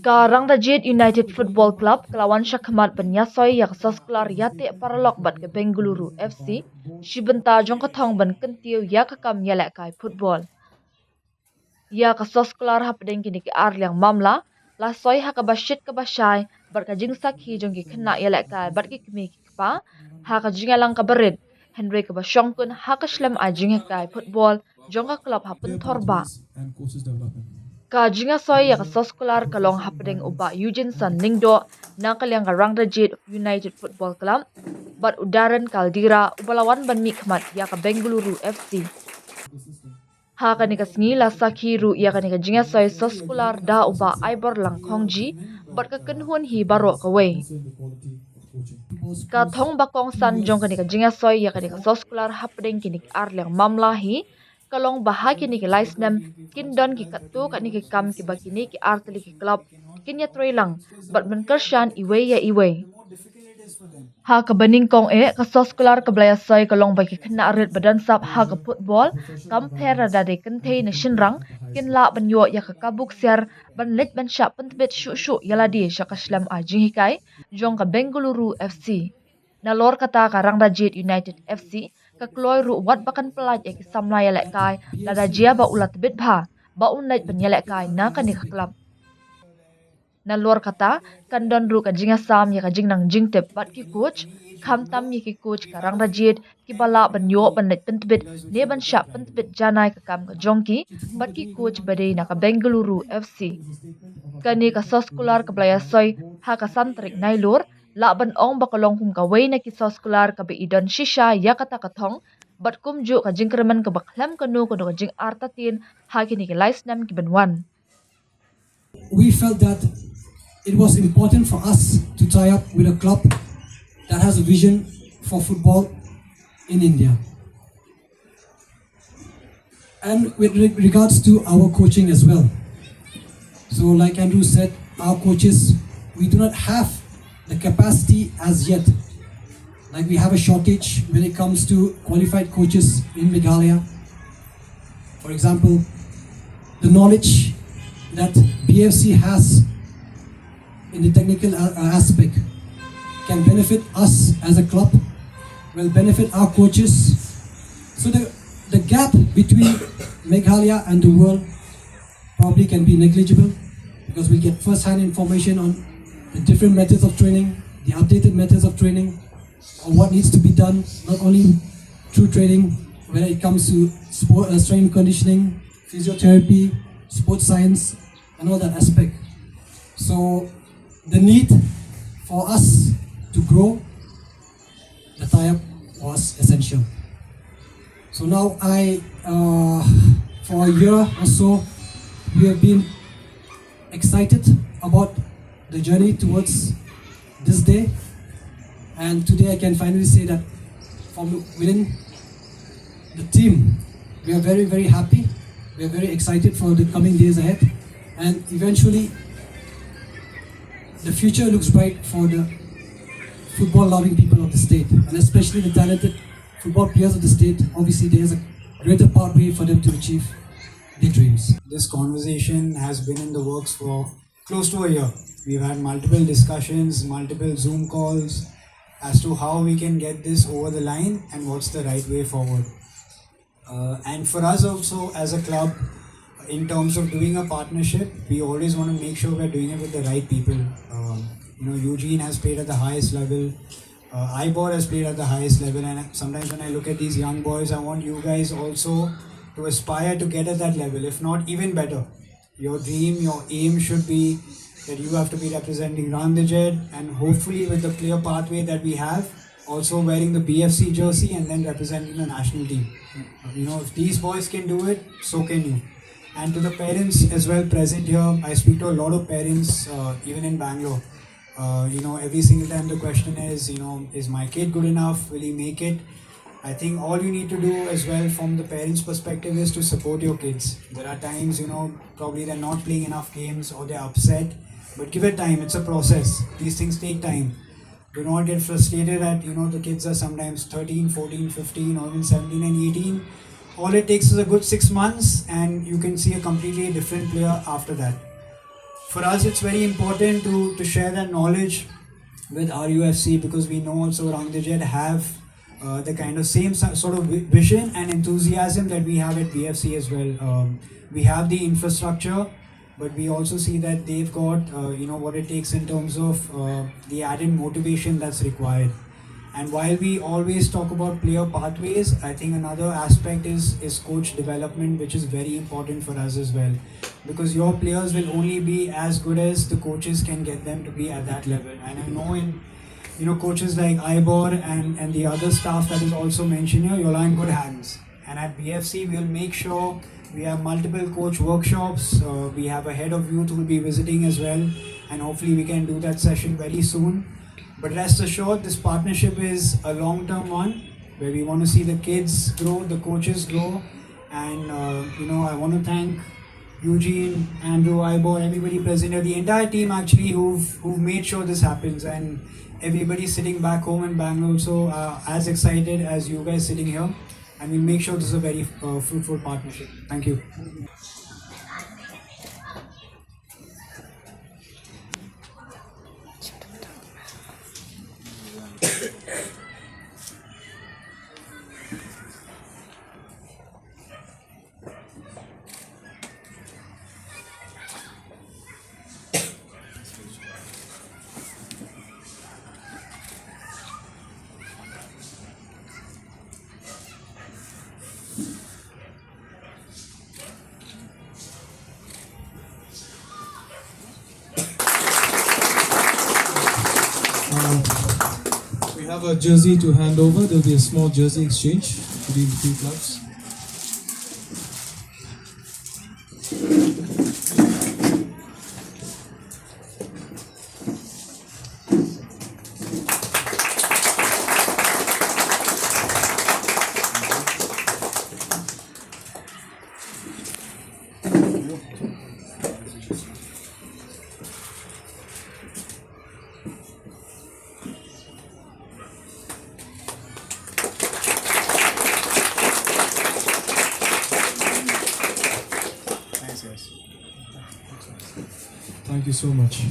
Ka Rangdajied United Football Club kelawan syakmat penyasoy yak soskular Iateh paralok bat ke Bengaluru FC shibenta jong kathong ban kyntiew yak kam yelek kai phutbol. Ya ka soskular hapdeng kini ki arliang mamla la soy ha ka bashit ka bashai bat ka jingsak hi jong ki khna yelek kai bat ki kmi ki pa ha ka jingalang ka berit Henry ka basyongkun ha ka shlem a jing kai phutbol jong ka club hapun thorba. Ka jinga soy yak soskular kalong hapdeng uba Eugene San Ningdo na kalyang ka Rangdajied United Football Club bat udaran kaldira ubalawan ban mikmat ya ka Bengaluru FC. Ha ka ni kasngi la sakhiru ya ka ni ka jinga soy soskular da uba Ibor lang khongji bat ka kenhun hi baro ka we. Ka thong bakong san jong ka ni ka jinga soy ya ka ni ka soskular hapdeng kini arliang mamla hi kalong bahagi ni ki laisnam kindon ki katu ka ni ki kam ki bakini ki artli ki club kinya troy lang bat menkershan iwe ya iwe ha ka baning kong ka soskular ka blaya soy kalong baki khna arit badan sap ha ka football compare da de kentei na shinrang kin la ban yo ya ka kabuk ser ban let ban sha pentbet shu shu yala di sha ka shlam a jihikai jong ka Bengaluru FC na lor kata ka Rangdajied United FC ka kloy ru wat bakan pelaj ki samla yelek kai la da jia ba ulat bit bha ba unlait ban yelek kai na ka ni ka club na lor kata kan don ru ka jinga sam ya ka jingnang jingtep bat ki coach kham tam ye ki coach ka Rangdajied ki bala ban yo ban let pentbit ne ban sha pentbit janai ka kam ka jongki bat ki coach bade na ka Bengaluru FC kani ka soskular ka playa soy ha ka santrik nailur laban ong bakalong kum ka way na ki soskular ka beidon shisha ya kata kathong bat kumju ka jingkremen ka baklam kanu ka jing artatin ha kini ki laisnam ki benwan. We felt that it was important for us to tie up with a club that has a vision for football in India. And with regards to our coaching as well. So like Andrew said, our coaches, we do not have the capacity as yet. Like we have a shortage when it comes to qualified coaches in Meghalaya. For example, the knowledge that BFC has in the technical aspect can benefit us as a club, will benefit our coaches. So the gap between Meghalaya and the world probably can be negligible because we get first-hand information on the different methods of training, the updated methods of training, or what needs to be done, not only through training, when it comes to sport, strength conditioning, physiotherapy, sports science, and all that aspect. So the need for us to grow, the tie-up was essential. So now for a year or so, we have been excited about the journey towards this day, and today I can finally say that from within the team we are very, very happy, we are very excited for the coming days ahead, and eventually the future looks bright for the football loving people of the state, and especially the talented football players of the state. Obviously there is a greater pathway for them to achieve their dreams. This conversation has been in the works for close to a year. We've had multiple discussions, multiple Zoom calls as to how we can get this over the line and what's the right way forward. And for us also as a club, in terms of doing a partnership, we always want to make sure we're doing it with the right people. Eugene has played at the highest level. Ibor has played at the highest level, and sometimes when I look at these young boys, I want you guys also to aspire to get at that level, if not even better. Your dream, your aim should be that you have to be representing Rangdajied, and hopefully with the clear pathway that we have, also wearing the BFC jersey and then representing the national team. If these boys can do it, so can you. And to the parents as well present here, I speak to a lot of parents, even in Bangalore. Every single time the question is my kid good enough? Will he make it? I think all you need to do as well from the parents' perspective is to support your kids. There are times, probably they're not playing enough games or they're upset, but give it time. It's a process. These things take time. Do not get frustrated at, the kids are sometimes 13, 14, 15 or even 17 and 18. All it takes is a good 6 months and you can see a completely different player after that. for us it's very important to share that knowledge with RUFC, because we know also Rangdajied have the kind of same sort of vision and enthusiasm that we have at BFC as well. We have the infrastructure, but we also see that they've got what it takes in terms of the added motivation that's required. And while we always talk about player pathways, I think another aspect is coach development, which is very important for us as well, because your players will only be as good as the coaches can get them to be at that level. And I know in coaches like Ibor and the other staff that is also mentioned here, you're in good hands. And at BFC, we'll make sure we have multiple coach workshops. We have a head of youth who will be visiting as well, and hopefully we can do that session very soon. But rest assured, this partnership is a long-term one, where we want to see the kids grow, the coaches grow, and I want to thank Eugene, Andrew, Ibor, everybody present here, the entire team actually who've made sure this happens, and everybody sitting back home in Bangalore also as excited as you guys sitting here, and we'll make sure this is a very fruitful partnership. Thank you. We have a jersey to hand over. There will be a small jersey exchange between the two clubs. Thank you so much.